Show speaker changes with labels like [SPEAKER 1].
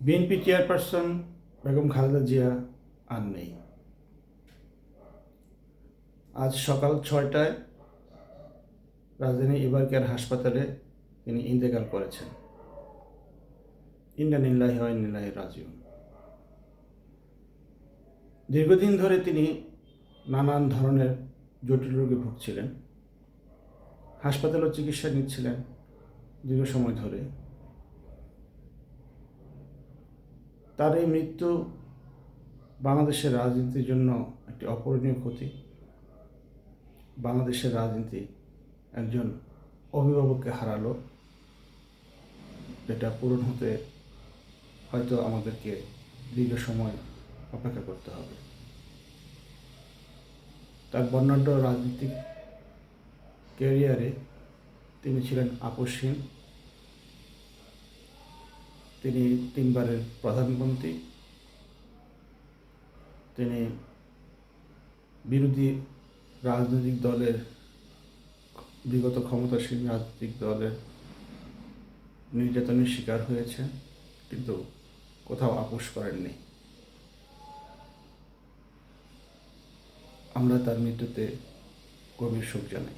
[SPEAKER 1] BNP chairperson Begum Khaleda Zia আর নেই। আজ সকাল 6টায় রাজধানী এবার কেয়ার হাসপাতালে তিনি ইন্তেকাল করেছেন। ইন্না লিল্লাহি ওয়া ইন্না ইলাইহি রাজিউন। দীর্ঘদিন ধরে তিনি নানান ধরনের জটিল রোগে ভুগছিলেন, হাসপাতালেও চিকিৎসা নিচ্ছিলেন দীর্ঘ সময় ধরে। তার এই মৃত্যু বাংলাদেশের রাজনীতির জন্য একটি অপূরণীয় ক্ষতি। বাংলাদেশের রাজনীতি একজন অভিভাবককে হারালো, যেটা পূরণ হতে হয়তো আমাদেরকে দীর্ঘ সময় অপেক্ষা করতে হবে। তার বর্ণাঢ্য রাজনৈতিক ক্যারিয়ারে তিনি ছিলেন আপোষহীন। তিনি 3বারের প্রধানমন্ত্রী। তিনি বিরোধী রাজনৈতিক দলের, বিগত ক্ষমতাসীন রাজনৈতিক দলের নির্যাতনের শিকার হয়েছেন, কিন্তু কোথাও আপোষ করেননি। আমরা তার মৃত্যুতে গভীর শোক জানাই।